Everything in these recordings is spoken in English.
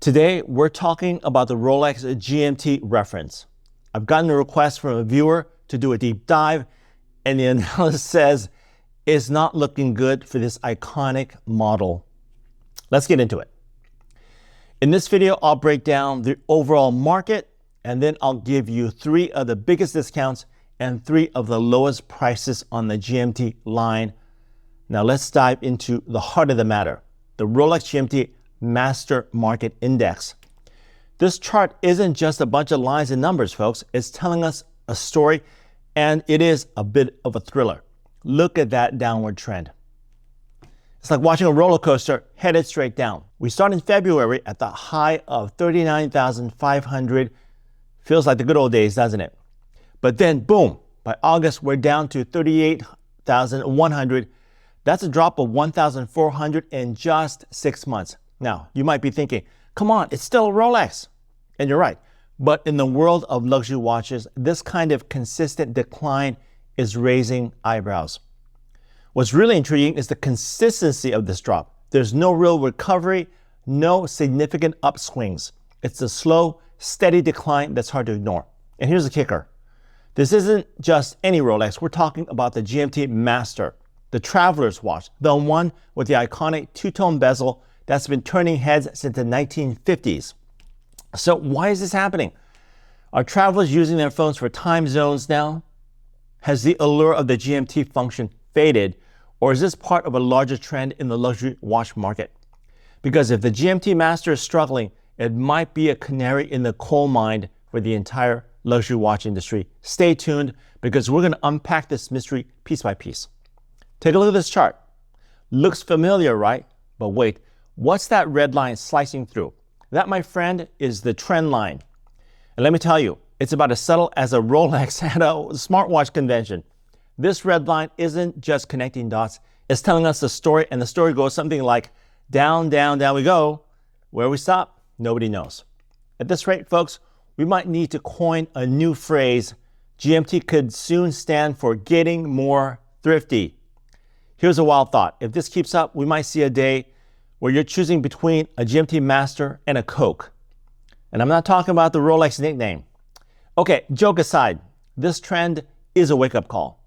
Today, we're talking about the Rolex GMT reference. I've gotten a request from a viewer to do a deep dive, and the analysis says it's not looking good for this iconic model. Let's get into it. In this video, I'll break down the overall market, and then I'll give you 3 of the biggest discounts and 3 of the lowest prices on the GMT line. Now let's dive into the heart of the matter, the Rolex GMT Master Market Index. This chart isn't just a bunch of lines and numbers, folks. It's telling us a story, and it is a bit of a thriller. Look at that downward trend. It's like watching a roller coaster headed straight down. We start in February at the high of 39,500. Feels like the good old days, doesn't it? But then, boom, by August, we're down to 38,100. That's a drop of 1,400 in just 6 months. Now, you might be thinking, come on, it's still a Rolex. And you're right. But in the world of luxury watches, this kind of consistent decline is raising eyebrows. What's really intriguing is the consistency of this drop. There's no real recovery, no significant upswings. It's a slow, steady decline that's hard to ignore. And here's the kicker. This isn't just any Rolex. We're talking about the GMT Master, the traveler's watch, the one with the iconic two-tone bezel that's been turning heads since the 1950s. So why is this happening? Are travelers using their phones for time zones now? Has the allure of the GMT function faded, or is this part of a larger trend in the luxury watch market? Because if the GMT Master is struggling, it might be a canary in the coal mine for the entire luxury watch industry. Stay tuned, because we're going to unpack this mystery piece by piece. Take a look at this chart. Looks familiar, right? But wait, what's that red line slicing through? That, my friend, is the trend line. And let me tell you, it's about as subtle as a Rolex at a smartwatch convention. This red line isn't just connecting dots. It's telling us a story, and the story goes something like, down, down, down we go. Where we stop, nobody knows. At this rate, folks, we might need to coin a new phrase. GMT could soon stand for getting more thrifty. Here's a wild thought. If this keeps up, we might see a day where you're choosing between a GMT Master and a Coke. And I'm not talking about the Rolex nickname. Okay, joke aside, this trend is a wake-up call.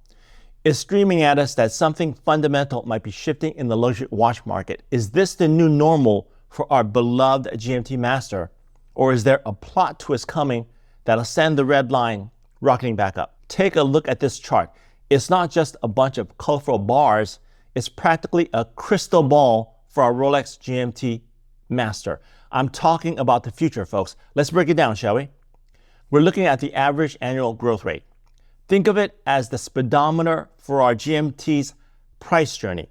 It's screaming at us that something fundamental might be shifting in the luxury watch market. Is this the new normal for our beloved GMT Master? Or is there a plot twist coming that'll send the red line rocketing back up? Take a look at this chart. It's not just a bunch of colorful bars. It's practically a crystal ball for our Rolex GMT Master. I'm talking about the future, folks. Let's break it down, shall we? We're looking at the average annual growth rate. Think of it as the speedometer for our GMT's price journey.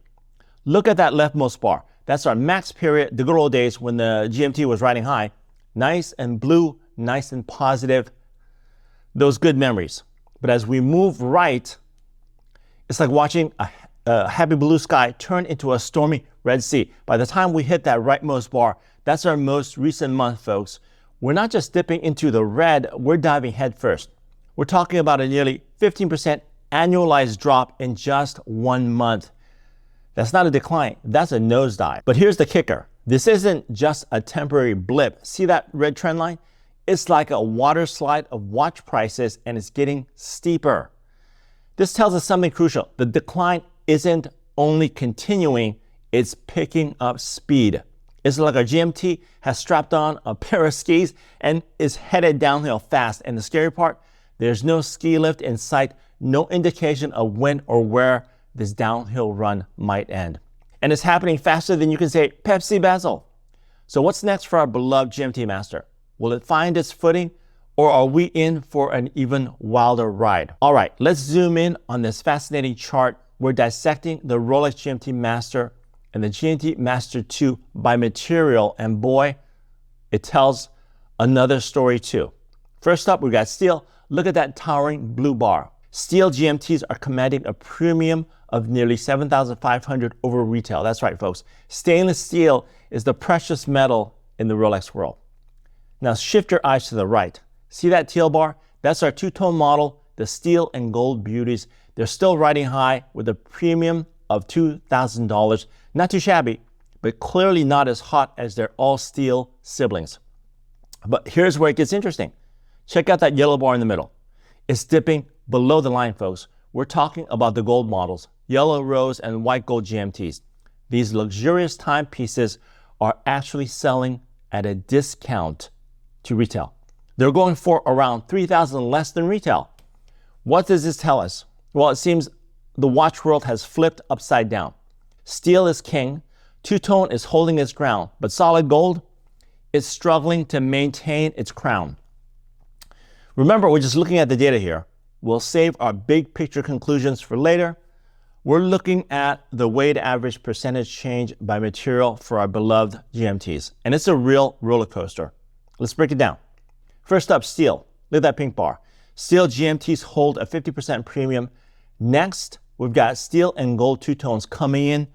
Look at that leftmost bar. That's our max period, the good old days when the GMT was riding high. Nice and blue, nice and positive. Those good memories. But as we move right, it's like watching a happy blue sky turn into a stormy Red Sea. By the time we hit that rightmost bar, that's our most recent month, folks. We're not just dipping into the red, we're diving head first. We're talking about a nearly 15% annualized drop in just 1 month. That's not a decline, that's a nosedive. But here's the kicker. This isn't just a temporary blip. See that red trend line? It's like a water slide of watch prices, and it's getting steeper. This tells us something crucial. The decline isn't only continuing, it's picking up speed. It's like our GMT has strapped on a pair of skis and is headed downhill fast. And the scary part, there's no ski lift in sight, no indication of when or where this downhill run might end. And it's happening faster than you can say Pepsi bezel. So what's next for our beloved GMT Master? Will it find its footing, or are we in for an even wilder ride? All right, let's zoom in on this fascinating chart. We're dissecting the Rolex GMT Master and the GMT Master 2 by material, and boy, it tells another story too. First up, we got steel. Look at that towering blue bar. Steel GMTs are commanding a premium of nearly $7,500 over retail. That's right, folks. Stainless steel is the precious metal in the Rolex world. Now shift your eyes to the right. See that teal bar? That's our two-tone model, the steel and gold beauties. They're still riding high with a premium of $2,000. Not too shabby, but clearly not as hot as their all-steel siblings. But here's where it gets interesting. Check out that yellow bar in the middle. It's dipping below the line, folks. We're talking about the gold models, yellow rose and white gold GMTs. These luxurious timepieces are actually selling at a discount to retail. They're going for around $3,000 less than retail. What does this tell us? Well, it seems the watch world has flipped upside down. Steel is king, two-tone is holding its ground, but solid gold is struggling to maintain its crown. Remember, we're just looking at the data here. We'll save our big picture conclusions for later. We're looking at the weighted average percentage change by material for our beloved GMTs, and it's a real roller coaster. Let's break it down. First up, steel. Look at that pink bar. Steel GMTs hold a 50% premium. Next, we've got steel and gold two-tones coming in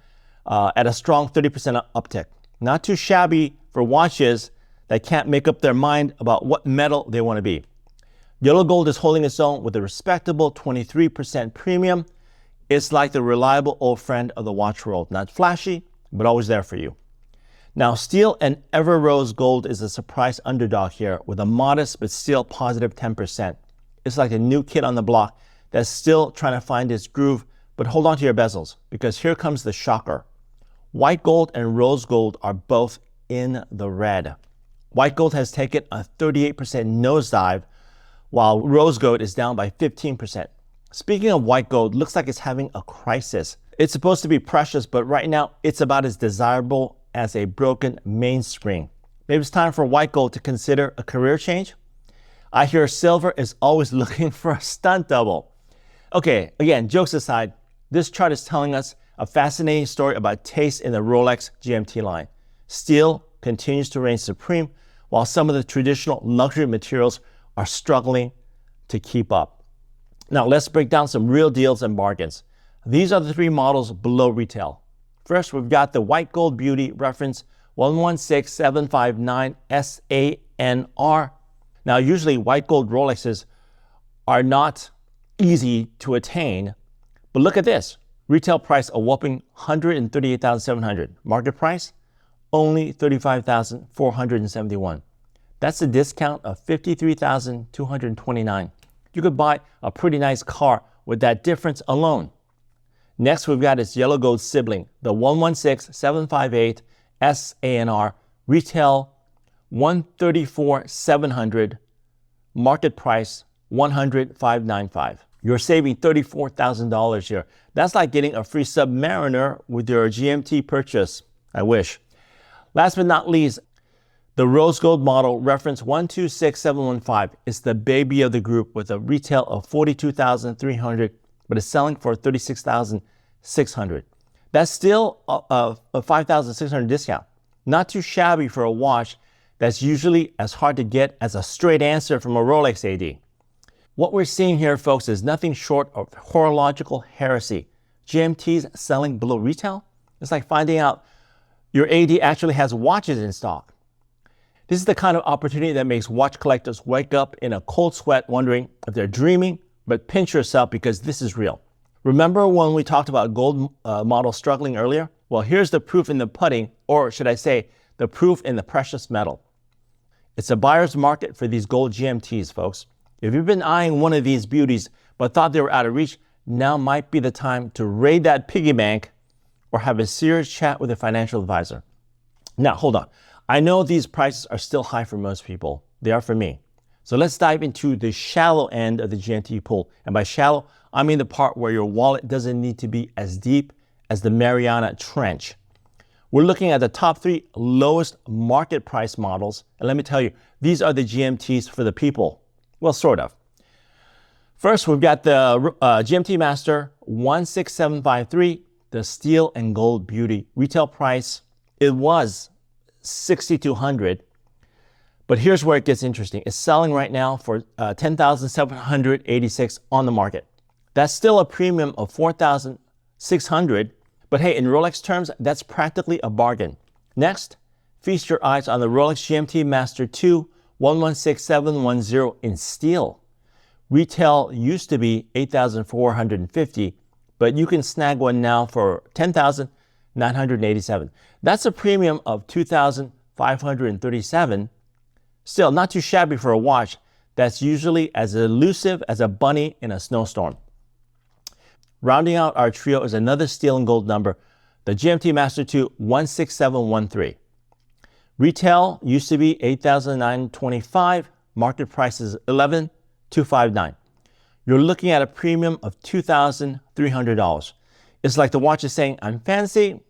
at a strong 30% uptick. Not too shabby for watches that can't make up their mind about what metal they want to be. Yellow gold is holding its own with a respectable 23% premium. It's like the reliable old friend of the watch world. Not flashy, but always there for you. Now, steel and ever rose gold is a surprise underdog here with a modest but still positive 10%. It's like a new kid on the block that's still trying to find its groove, but hold on to your bezels because here comes the shocker. White gold and rose gold are both in the red. White gold has taken a 38% nosedive, while rose gold is down by 15%. Speaking of white gold, looks like it's having a crisis. It's supposed to be precious, but right now it's about as desirable as a broken mainspring. Maybe it's time for white gold to consider a career change. I hear silver is always looking for a stunt double. Okay, again, jokes aside, this chart is telling us a fascinating story about taste in the Rolex GMT line. Steel continues to reign supreme, while some of the traditional luxury materials are struggling to keep up. Now let's break down some real deals and bargains. These are the three models below retail. First, we've got the white gold beauty reference 116759 SANR. Now, usually white gold Rolexes are not easy to attain, but look at this. Retail price a whopping $138,700. Market price only $35,471. That's a discount of $53,229. You could buy a pretty nice car with that difference alone. Next, we've got its yellow gold sibling, the 116758 SANR, retail $134,700, market price $105,995. You're saving $34,000 here. That's like getting a free Submariner with your GMT purchase. I wish. Last but not least, the rose gold model reference 126715 is the baby of the group with a retail of $42,300, but it's selling for $36,600. That's still a $5,600 discount. Not too shabby for a watch that's usually as hard to get as a straight answer from a Rolex AD. What we're seeing here, folks, is nothing short of horological heresy. GMTs selling below retail? It's like finding out your AD actually has watches in stock. This is the kind of opportunity that makes watch collectors wake up in a cold sweat wondering if they're dreaming, but pinch yourself because this is real. Remember when we talked about gold models struggling earlier? Well, here's the proof in the pudding, or should I say, the proof in the precious metal. It's a buyer's market for these gold GMTs, folks. If you've been eyeing one of these beauties but thought they were out of reach, now might be the time to raid that piggy bank or have a serious chat with a financial advisor. Now, hold on. I know these prices are still high for most people. They are for me. So let's dive into the shallow end of the GMT pool. And by shallow, I mean the part where your wallet doesn't need to be as deep as the Mariana Trench. We're looking at the top three lowest market price models. And let me tell you, these are the GMTs for the people. Well, sort of. First, we've got the GMT Master 16753, the steel and gold beauty. Retail price, it was $6,200. But here's where it gets interesting. It's selling right now for $10,786 on the market. That's still a premium of $4,600. But hey, in Rolex terms, that's practically a bargain. Next, feast your eyes on the Rolex GMT Master 2 116710 in steel. Retail used to be $8,450, but you can snag one now for $10,999. $2,987. That's a premium of $2,537. Still, not too shabby for a watch that's usually as elusive as a bunny in a snowstorm. Rounding out our trio is another steel and gold number, the GMT Master 2 16713. Retail used to be $8,925, market price is $11,259. You're looking at a premium of $2,300. It's like the watch is saying, I'm fancy,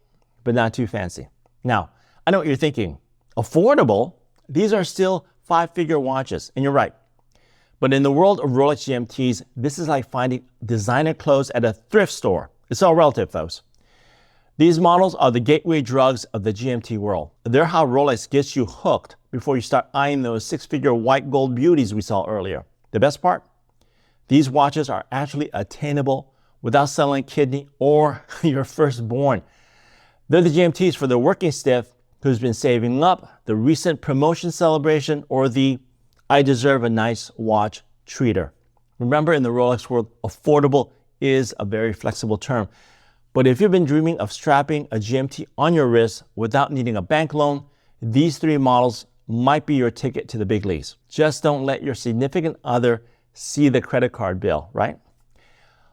but not too fancy. Now, I know what you're thinking. Affordable? These are still five-figure watches, and you're right. But in the world of Rolex GMTs, this is like finding designer clothes at a thrift store. It's all relative, folks. These models are the gateway drugs of the GMT world. They're how Rolex gets you hooked before you start eyeing those six-figure white gold beauties we saw earlier. The best part? These watches are actually attainable without selling a kidney or your firstborn. They're the GMTs for the working stiff who's been saving up, the recent promotion celebration, or the I deserve a nice watch treater. Remember, in the Rolex world, affordable is a very flexible term. But if you've been dreaming of strapping a GMT on your wrist without needing a bank loan, these three models might be your ticket to the big leagues. Just don't let your significant other see the credit card bill, right?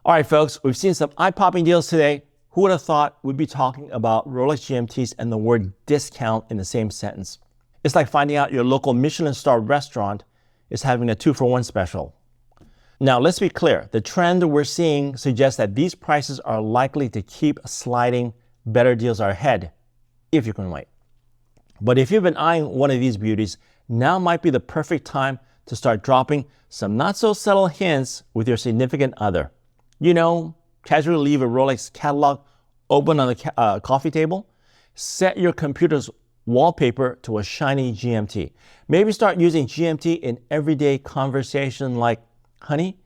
All right, folks, we've seen some eye-popping deals today. Who would have thought we'd be talking about Rolex GMTs and the word discount in the same sentence? It's like finding out your local Michelin star restaurant is having a 2-for-1 special. Now, let's be clear. The trend we're seeing suggests that these prices are likely to keep sliding. Better deals are ahead, if you can wait. But if you've been eyeing one of these beauties, now might be the perfect time to start dropping some not-so-subtle hints with your significant other. You know, casually leave a Rolex catalog open on the coffee table. Set your computer's wallpaper to a shiny GMT. Maybe start using GMT in everyday conversation like, honey,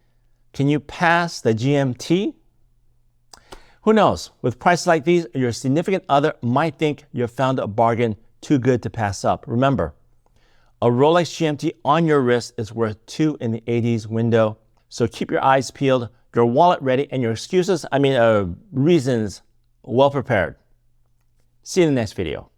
can you pass the GMT? Who knows? With prices like these, your significant other might think you've found a bargain too good to pass up. Remember, a Rolex GMT on your wrist is worth 2 in the 80s window. So keep your eyes peeled, your wallet ready, and your reasons well prepared. See you in the next video.